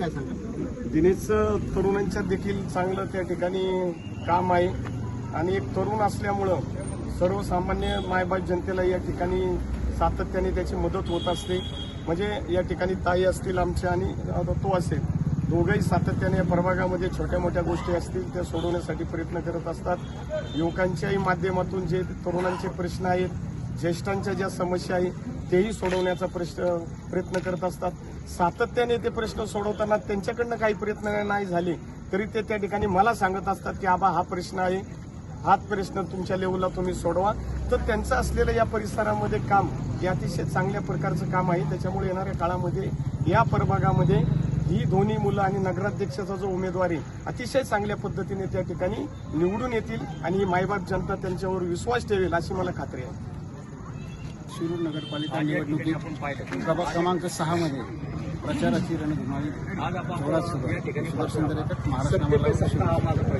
काय सांगाल? दिनेश तरुणांच्यात देखील चांगलं त्या ठिकाणी काम आहे आणि एक तरुण असल्यामुळं सर्वसामान्य मायबाप जनतेला या ठिकाणी सातत्याने त्याची मदत होत असते. म्हणजे या ठिकाणी ताई असतील आमच्या आणि तो असेल, दोघंही सातत्याने या प्रभागामध्ये छोट्या मोठ्या गोष्टी असतील त्या सोडवण्यासाठी प्रयत्न करत असतात. युवकांच्याही माध्यमातून जे तरुणांचे प्रश्न आहेत, ज्येष्ठांच्या ज्या समस्या आहेत तेही सोडवण्याचा प्रयत्न करत असतात. सातत्याने ते प्रश्न सोडवताना त्यांच्याकडनं काही प्रयत्न नाही झाले तरी ते त्या ठिकाणी मला सांगत असतात की आबा हा प्रश्न आहे, हाच प्रश्न तुमच्या लेवलला तुम्ही सोडवा. तर त्यांचं असलेलं या परिसरामध्ये काम हे अतिशय चांगल्या प्रकारचं काम आहे. त्याच्यामुळे येणाऱ्या काळामध्ये या प्रभागामध्ये ही दोन्ही मुलं आणि नगराध्यक्षाचा जो उमेदवार आहे अतिशय चांगल्या पद्धतीने त्या ठिकाणी निवडून येतील आणि ही मायबाप जनता त्यांच्यावर विश्वास ठेवेल अशी मला खात्री आहे. शिरूर नगरपालिका निवडणुकीत प्रभाग क्रमांक 6 मध्ये प्रचाराची रणधुमाळी जोरात सुरू आहे. सुदर्शन दरेकर, महाराष्ट्र.